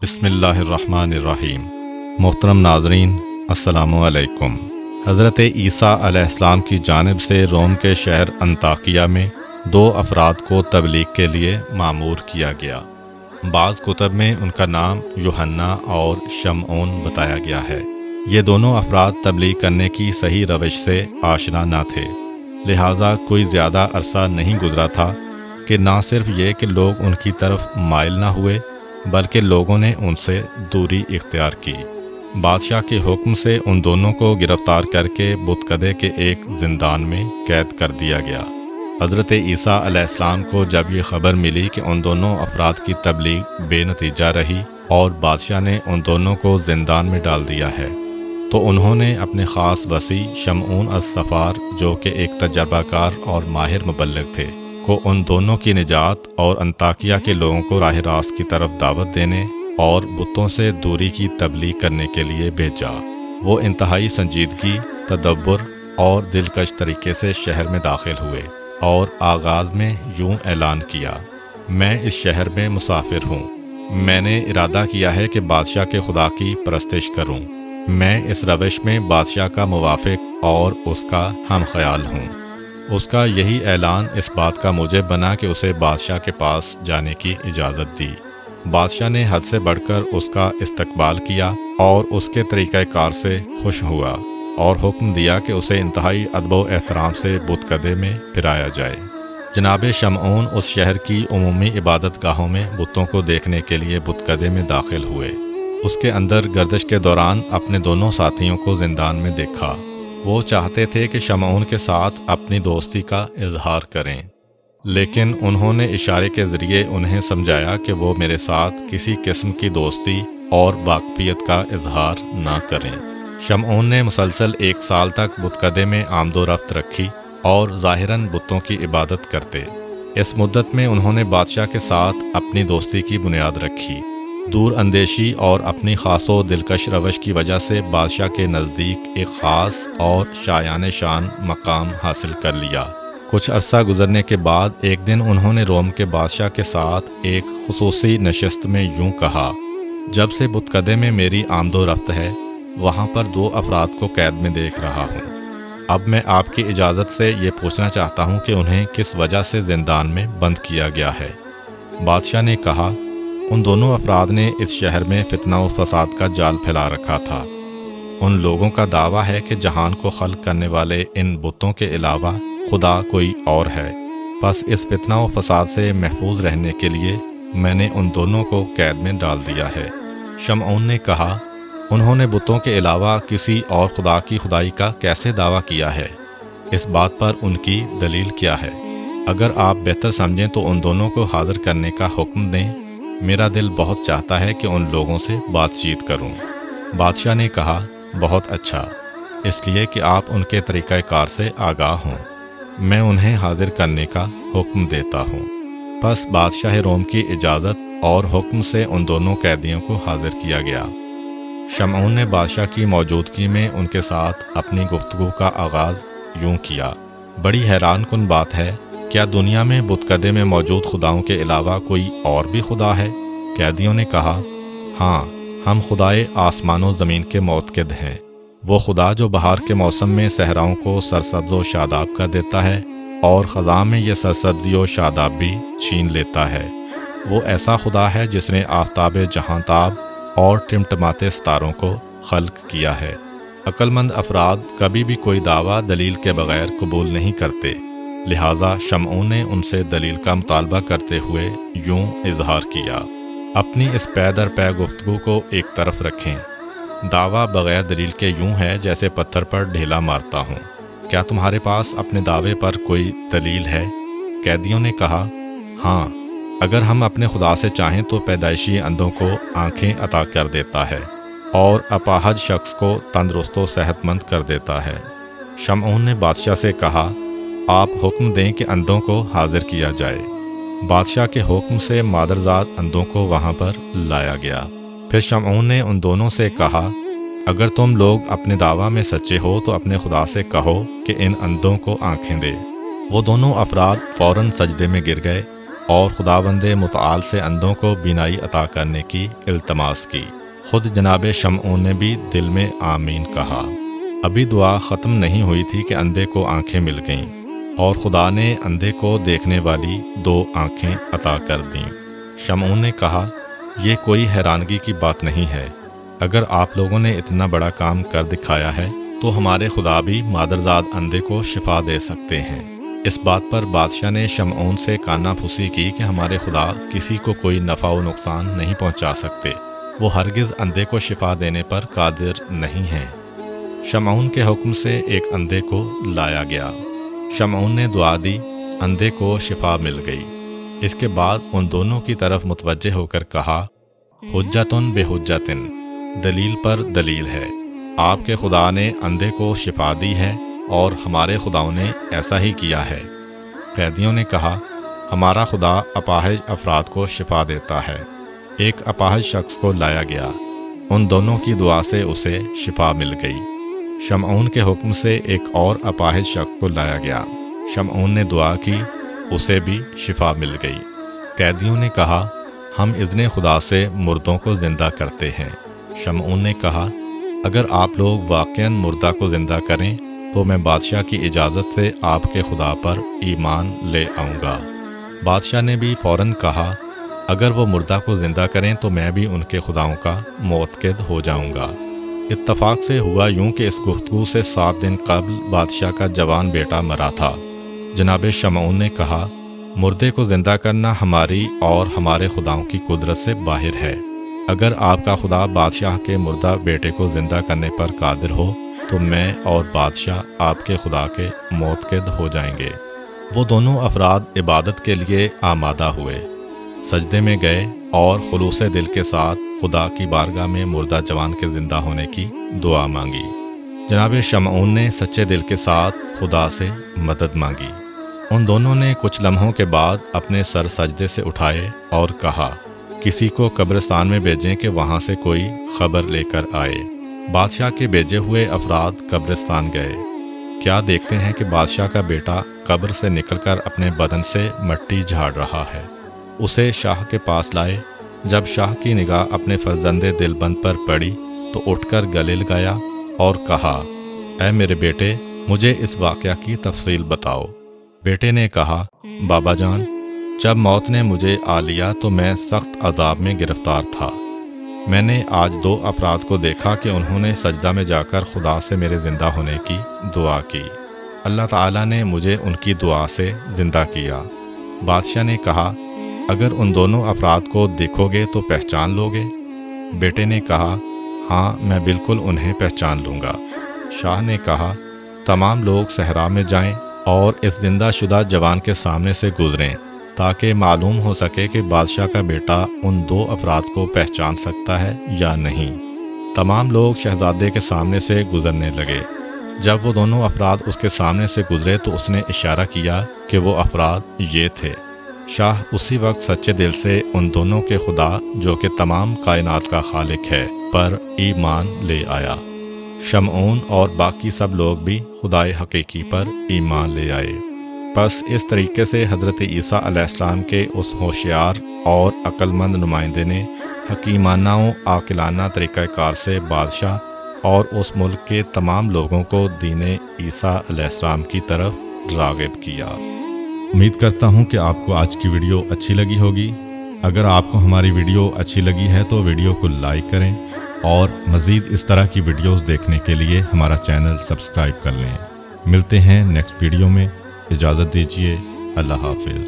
بسم اللہ الرحمن الرحیم۔ محترم ناظرین، السلام علیکم۔ حضرت عیسیٰ علیہ السلام کی جانب سے روم کے شہر انطاکیہ میں دو افراد کو تبلیغ کے لیے مامور کیا گیا۔ بعض کتب میں ان کا نام یوحنا اور شمعون بتایا گیا ہے۔ یہ دونوں افراد تبلیغ کرنے کی صحیح روش سے آشنا نہ تھے، لہٰذا کوئی زیادہ عرصہ نہیں گزرا تھا کہ نہ صرف یہ کہ لوگ ان کی طرف مائل نہ ہوئے بلکہ لوگوں نے ان سے دوری اختیار کی۔ بادشاہ کے حکم سے ان دونوں کو گرفتار کر کے بتکدے کے ایک زندان میں قید کر دیا گیا۔ حضرت عیسیٰ علیہ السلام کو جب یہ خبر ملی کہ ان دونوں افراد کی تبلیغ بے نتیجہ رہی اور بادشاہ نے ان دونوں کو زندان میں ڈال دیا ہے، تو انہوں نے اپنے خاص وصی شمعون الصفار، جو کہ ایک تجربہ کار اور ماہر مبلغ تھے، کو ان دونوں کی نجات اور انطاکیہ کے لوگوں کو راہ راست کی طرف دعوت دینے اور بتوں سے دوری کی تبلیغ کرنے کے لیے بھیجا۔ وہ انتہائی سنجیدگی، تدبر اور دلکش طریقے سے شہر میں داخل ہوئے اور آغاز میں یوں اعلان کیا: میں اس شہر میں مسافر ہوں۔ میں نے ارادہ کیا ہے کہ بادشاہ کے خدا کی پرستش کروں۔ میں اس روش میں بادشاہ کا موافق اور اس کا ہم خیال ہوں۔ اس کا یہی اعلان اس بات کا موجب بنا کہ اسے بادشاہ کے پاس جانے کی اجازت دی۔ بادشاہ نے حد سے بڑھ کر اس کا استقبال کیا اور اس کے طریقہ کار سے خوش ہوا اور حکم دیا کہ اسے انتہائی ادب و احترام سے بتکدے میں پھرایا جائے۔ جناب شمعون اس شہر کی عمومی عبادت گاہوں میں بتوں کو دیکھنے کے لیے بتکدے میں داخل ہوئے۔ اس کے اندر گردش کے دوران اپنے دونوں ساتھیوں کو زندان میں دیکھا۔ وہ چاہتے تھے کہ شمعون کے ساتھ اپنی دوستی کا اظہار کریں، لیکن انہوں نے اشارے کے ذریعے انہیں سمجھایا کہ وہ میرے ساتھ کسی قسم کی دوستی اور واقفیت کا اظہار نہ کریں۔ شمعون نے مسلسل 1 سال تک بتکدے میں آمد و رفت رکھی اور ظاہراً بتوں کی عبادت کرتے۔ اس مدت میں انہوں نے بادشاہ کے ساتھ اپنی دوستی کی بنیاد رکھی۔ دور اندیشی اور اپنی خاص و دلکش روش کی وجہ سے بادشاہ کے نزدیک ایک خاص اور شایان شان مقام حاصل کر لیا۔ کچھ عرصہ گزرنے کے بعد ایک دن انہوں نے روم کے بادشاہ کے ساتھ ایک خصوصی نشست میں یوں کہا: جب سے بتکدے میں میری آمد و رفت ہے، وہاں پر 2 افراد کو قید میں دیکھ رہا ہوں۔ اب میں آپ کی اجازت سے یہ پوچھنا چاہتا ہوں کہ انہیں کس وجہ سے زندان میں بند کیا گیا ہے۔ بادشاہ نے کہا: ان دونوں افراد نے اس شہر میں فتنہ و فساد کا جال پھیلا رکھا تھا۔ ان لوگوں کا دعویٰ ہے کہ جہان کو خلق کرنے والے ان بتوں کے علاوہ خدا کوئی اور ہے۔ بس اس فتنہ و فساد سے محفوظ رہنے کے لیے میں نے ان دونوں کو قید میں ڈال دیا ہے۔ شمعون نے کہا: انہوں نے بتوں کے علاوہ کسی اور خدا کی خدائی کا کیسے دعویٰ کیا ہے؟ اس بات پر ان کی دلیل کیا ہے؟ اگر آپ بہتر سمجھیں تو ان دونوں کو حاضر کرنے کا حکم دیں۔ میرا دل بہت چاہتا ہے کہ ان لوگوں سے بات چیت کروں۔ بادشاہ نے کہا: بہت اچھا، اس لیے کہ آپ ان کے طریقہ کار سے آگاہ ہوں، میں انہیں حاضر کرنے کا حکم دیتا ہوں۔ پس بادشاہ روم کی اجازت اور حکم سے ان دونوں قیدیوں کو حاضر کیا گیا۔ شمعون نے بادشاہ کی موجودگی میں ان کے ساتھ اپنی گفتگو کا آغاز یوں کیا: بڑی حیران کن بات ہے، کیا دنیا میں بتکدے میں موجود خداؤں کے علاوہ کوئی اور بھی خدا ہے؟ قیدیوں نے کہا: ہاں، ہم خدائے آسمان و زمین کے معتقد ہیں۔ وہ خدا جو بہار کے موسم میں صحراؤں کو سرسبز و شاداب کر دیتا ہے اور خزاں میں یہ سرسبزی و شاداب بھی چھین لیتا ہے۔ وہ ایسا خدا ہے جس نے آفتاب جہاں تاب اور ٹمٹماتے ستاروں کو خلق کیا ہے۔ عقل مند افراد کبھی بھی کوئی دعویٰ دلیل کے بغیر قبول نہیں کرتے، لہٰذا شمعون نے ان سے دلیل کا مطالبہ کرتے ہوئے یوں اظہار کیا: اپنی اس پے در پے گفتگو کو ایک طرف رکھیں۔ دعویٰ بغیر دلیل کے یوں ہے جیسے پتھر پر ڈھیلا مارتا ہوں۔ کیا تمہارے پاس اپنے دعوے پر کوئی دلیل ہے؟ قیدیوں نے کہا: ہاں، اگر ہم اپنے خدا سے چاہیں تو پیدائشی اندھوں کو آنکھیں عطا کر دیتا ہے اور اپاہج شخص کو تندرست و صحت مند کر دیتا ہے۔ شمعون نے بادشاہ سے کہا: آپ حکم دیں کہ اندھوں کو حاضر کیا جائے۔ بادشاہ کے حکم سے مادرزاد اندھوں کو وہاں پر لایا گیا۔ پھر شمعون نے ان دونوں سے کہا: اگر تم لوگ اپنے دعویٰ میں سچے ہو تو اپنے خدا سے کہو کہ ان اندھوں کو آنکھیں دے۔ وہ دونوں افراد فوراً سجدے میں گر گئے اور خداوند متعال سے اندھوں کو بینائی عطا کرنے کی التماس کی۔ خود جناب شمعون نے بھی دل میں آمین کہا۔ ابھی دعا ختم نہیں ہوئی تھی کہ اندھے کو آنکھیں مل گئیں، اور خدا نے اندھے کو دیکھنے والی 2 آنکھیں عطا کر دیں۔ شمعون نے کہا، یہ کوئی حیرانگی کی بات نہیں ہے۔ اگر آپ لوگوں نے اتنا بڑا کام کر دکھایا ہے تو ہمارے خدا بھی مادرزاد اندھے کو شفا دے سکتے ہیں۔ اس بات پر بادشاہ نے شمعون سے کانا پھوسی کی کہ ہمارے خدا کسی کو کوئی نفع و نقصان نہیں پہنچا سکتے، وہ ہرگز اندھے کو شفا دینے پر قادر نہیں ہیں۔ شمعون کے حکم سے ایک اندھے کو لایا گیا۔ شمعون نے دعا دی، اندھے کو شفا مل گئی۔ اس کے بعد ان دونوں کی طرف متوجہ ہو کر کہا، حجتن بے حجتن، دلیل پر دلیل ہے۔ آپ کے خدا نے اندھے کو شفا دی ہے اور ہمارے خداؤں نے ایسا ہی کیا ہے۔ قیدیوں نے کہا، ہمارا خدا اپاہج افراد کو شفا دیتا ہے۔ ایک اپاہج شخص کو لایا گیا، ان دونوں کی دعا سے اسے شفا مل گئی۔ شمعون کے حکم سے ایک اور اپاہج شخص کو لایا گیا، شمعون نے دعا کی، اسے بھی شفا مل گئی۔ قیدیوں نے کہا، ہم اذن خدا سے مردوں کو زندہ کرتے ہیں۔ شمعون نے کہا، اگر آپ لوگ واقعاً مردہ کو زندہ کریں تو میں بادشاہ کی اجازت سے آپ کے خدا پر ایمان لے آؤں گا۔ بادشاہ نے بھی فوراً کہا، اگر وہ مردہ کو زندہ کریں تو میں بھی ان کے خداؤں کا موتقد ہو جاؤں گا۔ اتفاق سے ہوا یوں کہ اس گفتگو سے 7 دن قبل بادشاہ کا جوان بیٹا مرا تھا۔ جناب شمعون نے کہا، مردے کو زندہ کرنا ہماری اور ہمارے خداؤں کی قدرت سے باہر ہے۔ اگر آپ کا خدا بادشاہ کے مردہ بیٹے کو زندہ کرنے پر قادر ہو تو میں اور بادشاہ آپ کے خدا کے موتقد ہو جائیں گے۔ وہ دونوں افراد عبادت کے لیے آمادہ ہوئے، سجدے میں گئے اور خلوص دل کے ساتھ خدا کی بارگاہ میں مردہ جوان کے زندہ ہونے کی دعا مانگی۔ جناب شمعون نے سچے دل کے ساتھ خدا سے مدد مانگی۔ ان دونوں نے کچھ لمحوں کے بعد اپنے سر سجدے سے اٹھائے اور کہا، کسی کو قبرستان میں بھیجیں کہ وہاں سے کوئی خبر لے کر آئے۔ بادشاہ کے بھیجے ہوئے افراد قبرستان گئے۔ کیا دیکھتے ہیں کہ بادشاہ کا بیٹا قبر سے نکل کر اپنے بدن سے مٹی جھاڑ رہا ہے۔ اسے شاہ کے پاس لائے۔ جب شاہ کی نگاہ اپنے فرزند دل بند پر پڑی تو اٹھ کر گلے لگایا اور کہا، اے میرے بیٹے، مجھے اس واقعہ کی تفصیل بتاؤ۔ بیٹے نے کہا، بابا جان، جب موت نے مجھے آ لیا تو میں سخت عذاب میں گرفتار تھا۔ میں نے آج 2 افراد کو دیکھا کہ انہوں نے سجدہ میں جا کر خدا سے میرے زندہ ہونے کی دعا کی۔ اللہ تعالیٰ نے مجھے ان کی دعا سے زندہ کیا۔ بادشاہ نے کہا، اگر ان دونوں افراد کو دیکھو گے تو پہچان لو گے؟ بیٹے نے کہا، ہاں، میں بالکل انہیں پہچان لوں گا۔ شاہ نے کہا، تمام لوگ صحرا میں جائیں اور اس زندہ شدہ جوان کے سامنے سے گزریں تاکہ معلوم ہو سکے کہ بادشاہ کا بیٹا ان 2 افراد کو پہچان سکتا ہے یا نہیں۔ تمام لوگ شہزادے کے سامنے سے گزرنے لگے۔ جب وہ دونوں افراد اس کے سامنے سے گزرے تو اس نے اشارہ کیا کہ وہ افراد یہ تھے۔ شاہ اسی وقت سچے دل سے ان دونوں کے خدا جو کہ تمام کائنات کا خالق ہے پر ایمان لے آیا۔ شمعون اور باقی سب لوگ بھی خدائے حقیقی پر ایمان لے آئے۔ پس اس طریقے سے حضرت عیسیٰ علیہ السلام کے اس ہوشیار اور عقل مند نمائندے نے حکیمانہ و عاقلانہ طریقہ کار سے بادشاہ اور اس ملک کے تمام لوگوں کو دین عیسیٰ علیہ السلام کی طرف راغب کیا۔ امید کرتا ہوں کہ آپ کو آج کی ویڈیو اچھی لگی ہوگی۔ اگر آپ کو ہماری ویڈیو اچھی لگی ہے تو ویڈیو کو لائک کریں اور مزید اس طرح کی ویڈیوز دیکھنے کے لیے ہمارا چینل سبسکرائب کر لیں۔ ملتے ہیں نیکسٹ ویڈیو میں، اجازت دیجیے، اللہ حافظ۔